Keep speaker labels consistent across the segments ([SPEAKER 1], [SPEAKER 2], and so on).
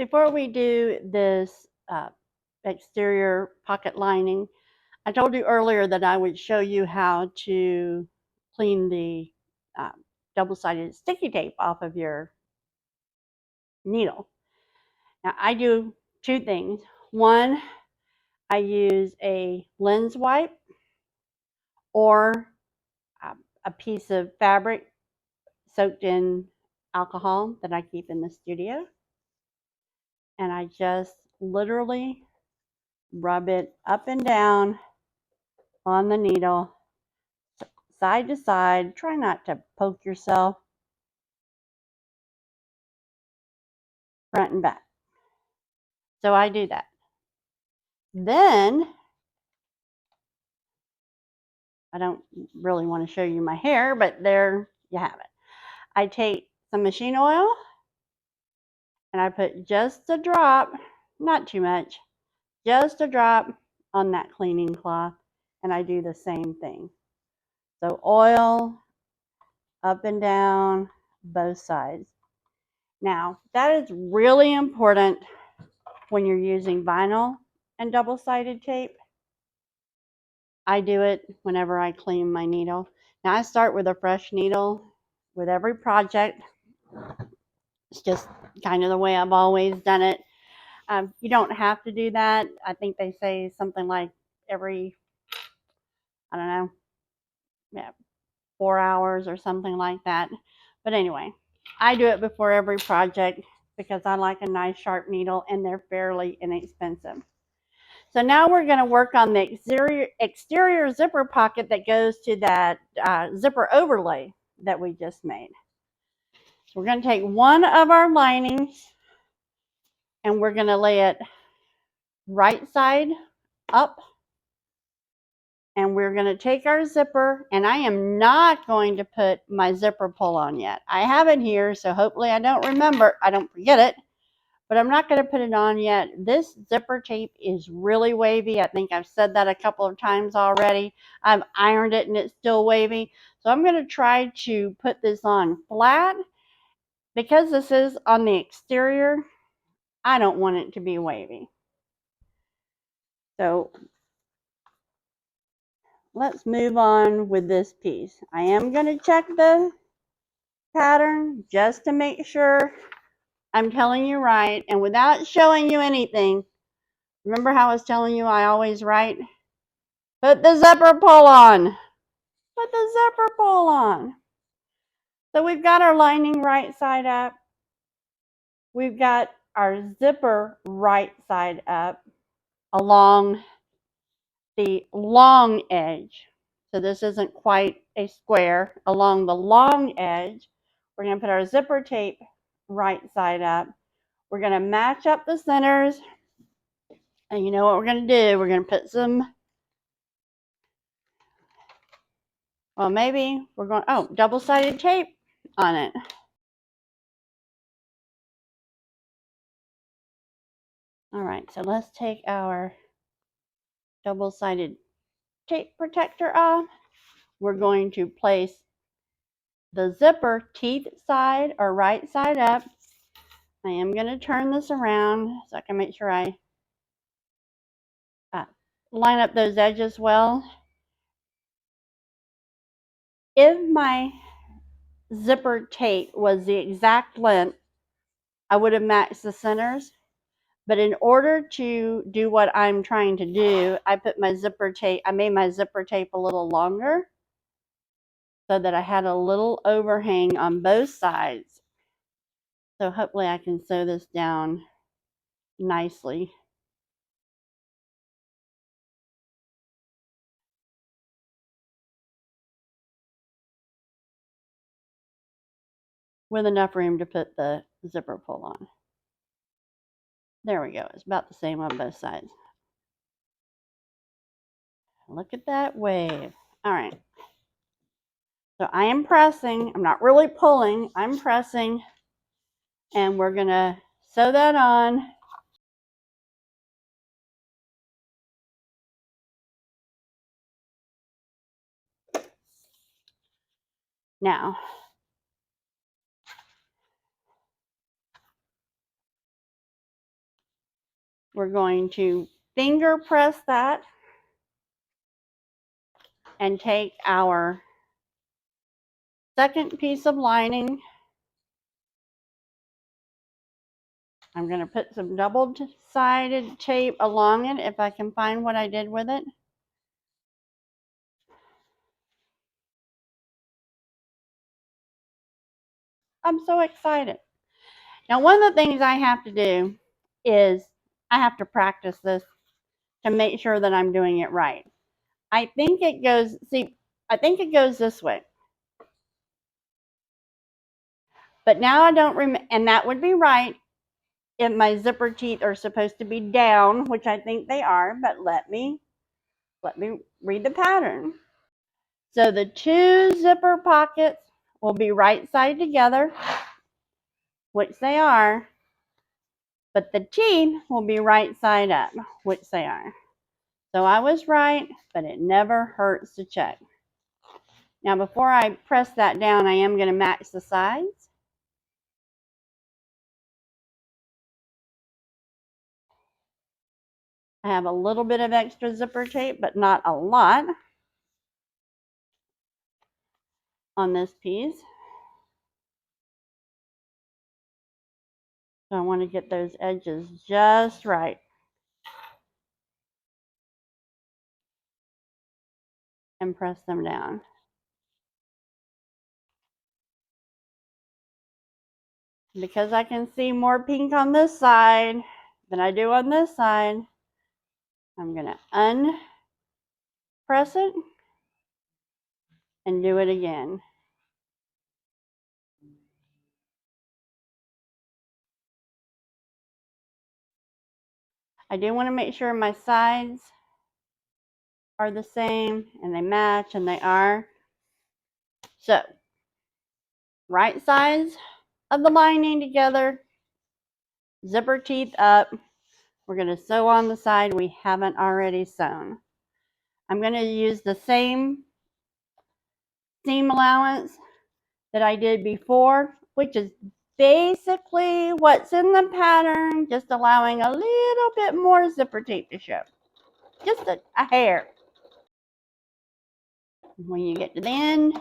[SPEAKER 1] before we do this exterior pocket lining, I told you earlier that I would show you how to clean the double-sided sticky tape off of your needle. Now I do two things. One, I use a lens wipe or a piece of fabric soaked in alcohol that I keep in the studio. And I just literally rub it up and down on the needle, side to side. Try not to poke yourself, front and back. So I do that. Then, I don't really want to show you my hair, but there you have it. I take some machine oil and I put just a drop, not too much, just a drop on that cleaning cloth, and I do the same thing. So oil up and down both sides. Now, that is really important when you're using vinyl and double-sided tape. I do it whenever I clean my needle. Now, I start with a fresh needle with every project. It's just kind of the way I've always done it. You don't have to do that. I think they say something like every, I don't know, yeah, 4 hours or something like that. But anyway, I do it before every project because I like a nice sharp needle and they're fairly inexpensive. So now we're going to work on the exterior zipper pocket that goes to that zipper overlay that we just made. So we're going to take one of our linings and we're going to lay it right side up. And we're going to take our zipper, and I am not going to put my zipper pull on yet. I have it here, so hopefully I don't forget it, but I'm not going to put it on yet. This zipper tape is really wavy. I think I've said that a couple of times already. I've ironed it and it's still wavy. So I'm going to try to put this on flat. Because this is on the exterior, I don't want it to be wavy. So let's move on with this piece. I am going to check the pattern just to make sure I'm telling you right, and without showing you anything. Remember how I was telling you I always write? Put the zipper pull on. Put the zipper pull on. So we've got our lining right side up. We've got our zipper right side up along the long edge. So this isn't quite a square. Along the long edge, we're going to put our zipper tape right side up. We're going to match up the centers. And you know what we're going to do? We're going to put some, well, maybe we're going, double-sided tape on it. All right, so let's take our double-sided tape protector off. We're going to place the zipper teeth side or right side up. I am going to turn this around so I can make sure I line up those edges well. If my zipper tape was the exact length, I would have matched the centers. But in order to do what I'm trying to do, I made my zipper tape a little longer so that I had a little overhang on both sides. So hopefully I can sew this down nicely. With enough room to put the zipper pull on. There we go. It's about the same on both sides. Look at that wave. All right. So I am pressing. I'm not really pulling. I'm pressing. And we're going to sew that on. Now, We're going to finger press that and take our second piece of lining. I'm going to put some double-sided tape along it if I can find what I did with it. I'm so excited. Now, one of the things I have to do is I have to practice this to make sure that I'm doing it right. I think it goes this way. But now I don't remember, and that would be right if my zipper teeth are supposed to be down, which I think they are, but let me read the pattern. So the two zipper pockets will be right side together, which they are, but the teeth will be right side up, which they are. So I was right, but it never hurts to check. Now before I press that down, I am going to match the sides. I have a little bit of extra zipper tape, but not a lot on this piece. So I want to get those edges just right. And press them down. Because I can see more pink on this side than I do on this side, I'm going to unpress it and do it again. I do want to make sure my sides are the same and they match, and they are. So, right sides of the lining together, zipper teeth up. We're going to sew on the side we haven't already sewn. I'm going to use the same seam allowance that I did before, which is basically what's in the pattern, just allowing a little bit more zipper tape to show. Just a hair. When you get to the end,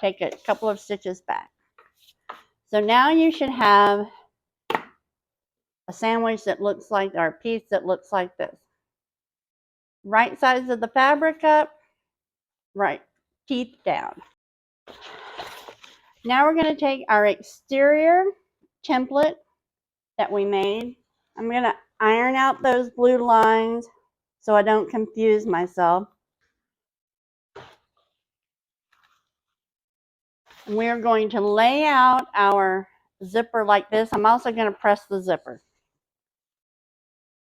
[SPEAKER 1] take a couple of stitches back. So now you should have a sandwich that looks like, or a piece that looks like this. Right sides of the fabric up, right teeth down. Now we're going to take our exterior template that we made. I'm going to iron out those blue lines so I don't confuse myself. We're going to lay out our zipper like this. I'm also going to press the zipper.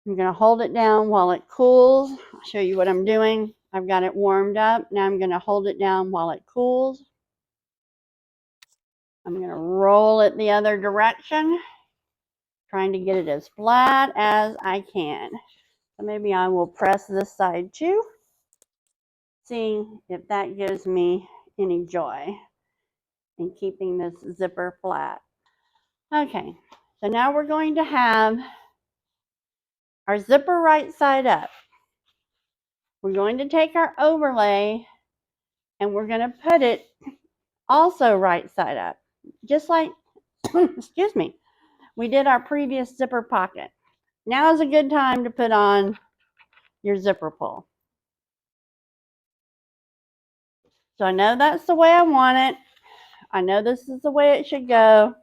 [SPEAKER 1] I'm going to hold it down while it cools. I'll show you what I'm doing. I've got it warmed up. Now I'm going to hold it down while it cools. I'm going to roll it the other direction, trying to get it as flat as I can. So maybe I will press this side too, seeing if that gives me any joy in keeping this zipper flat. Okay, so now we're going to have our zipper right side up. We're going to take our overlay and we're going to put it also right side up, just like, excuse me, we did our previous zipper pocket. Now is a good time to put on your zipper pull. So I know that's the way I want it. I know this is the way it should go.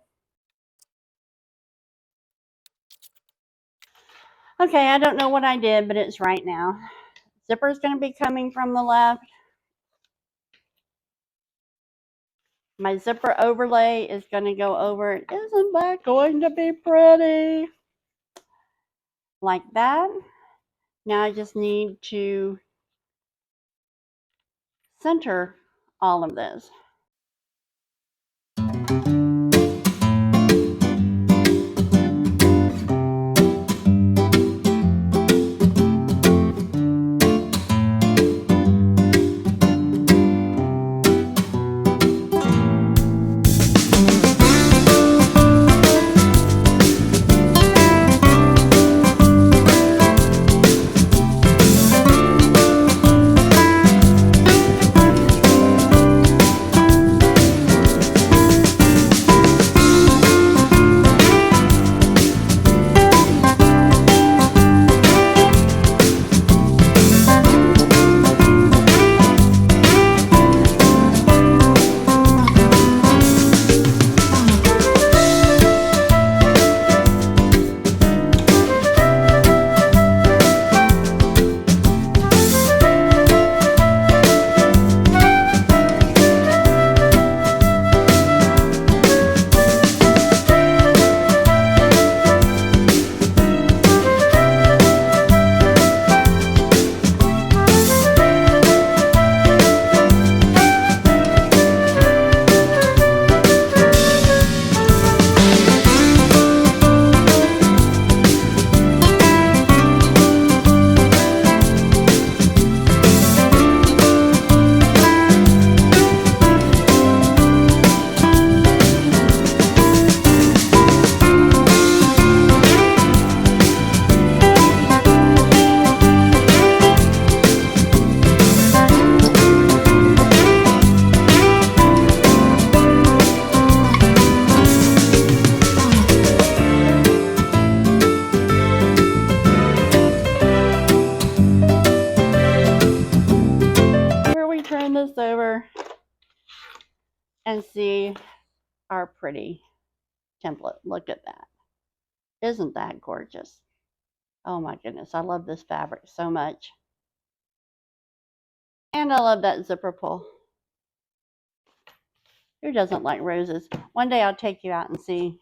[SPEAKER 1] Okay, I don't know what I did, but it's right now. Zipper is going to be coming from the left. My zipper overlay is going to go over it. Isn't that going to be pretty? Like that. Now I just need to center all of this. can see our pretty template. Look at that. Isn't that gorgeous? Oh my goodness, I love this fabric so much. And I love that zipper pull. Who doesn't like roses? One day I'll take you out and see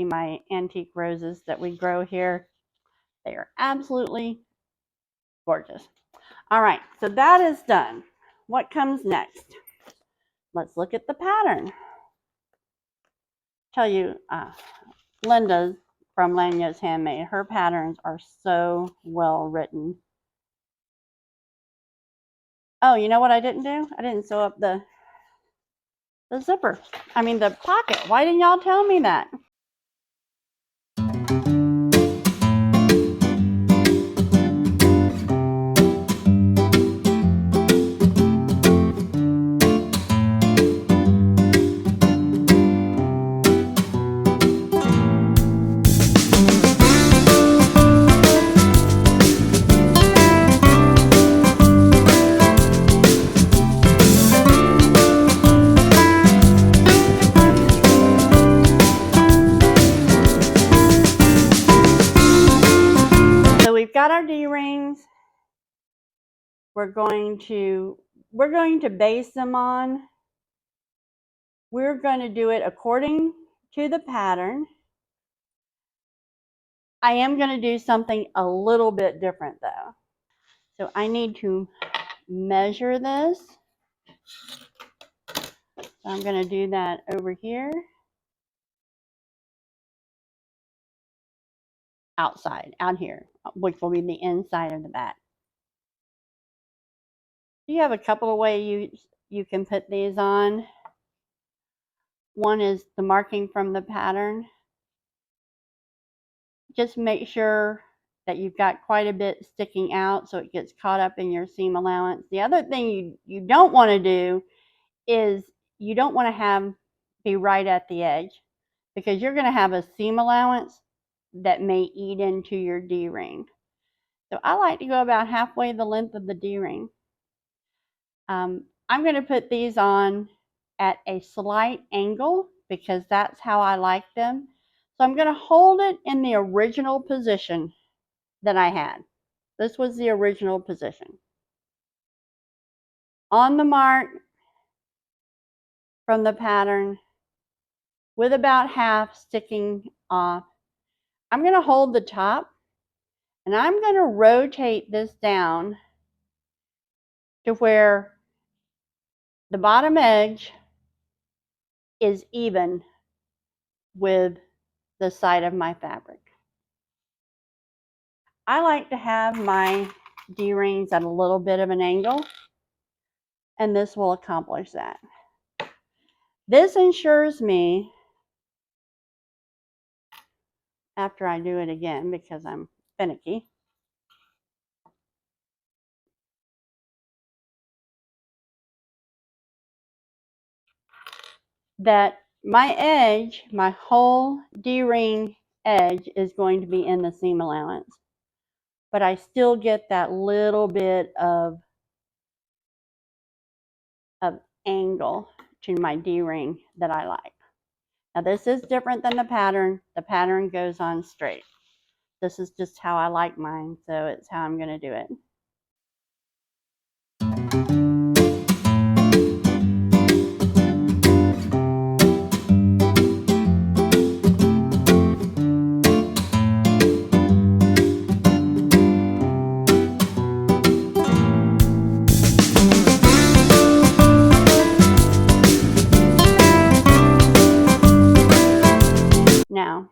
[SPEAKER 1] my antique roses that we grow here. They are absolutely gorgeous. All right, so that is done. What comes next? Let's look at the pattern. Tell you, Linda from Lanyos Handmade, her patterns are so well written. Oh, you know what I didn't do? I didn't sew up the zipper. I mean the pocket. Why didn't y'all tell me that? So we've got our D-rings. We're going to base them on. We're going to do it according to the pattern. I am going to do something a little bit different though. So I need to measure this. So I'm going to do that over here. Outside, out here, which will be the inside of the back. You have a couple of ways you can put these on. One is the marking from the pattern. Just make sure that you've got quite a bit sticking out so it gets caught up in your seam allowance. The other thing you don't want to do is you don't want to be right at the edge, because you're going to have a seam allowance that may eat into your D-ring. So I like to go about halfway the length of the D-ring. I'm going to put these on at a slight angle because that's how I like them. So I'm going to hold it in the original position that I had. This was the original position. On the mark from the pattern with about half sticking off, I'm going to hold the top and I'm going to rotate this down to where the bottom edge is even with the side of my fabric. I like to have my D-rings at a little bit of an angle, and this will accomplish that. This ensures me, after I do it again because I'm finicky, that my edge, my whole D-ring edge is going to be in the seam allowance, but I still get that little bit of angle to my D-ring that I like. Now this is different than the pattern. The pattern goes on straight. This is just how I like mine, so it's how I'm going to do it. Now,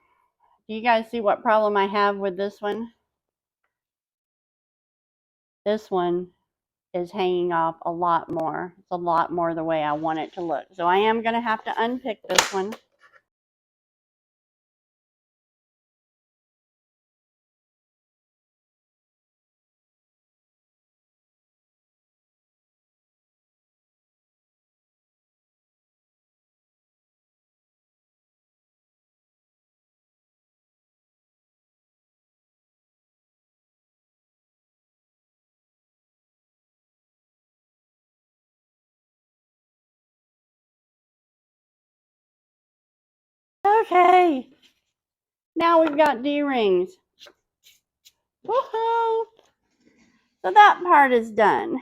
[SPEAKER 1] do you guys see what problem I have with this one? This one is hanging off a lot more. It's a lot more the way I want it to look. So I am going to have to unpick this one. Okay. Now we've got D-rings. Woohoo! So that part is done.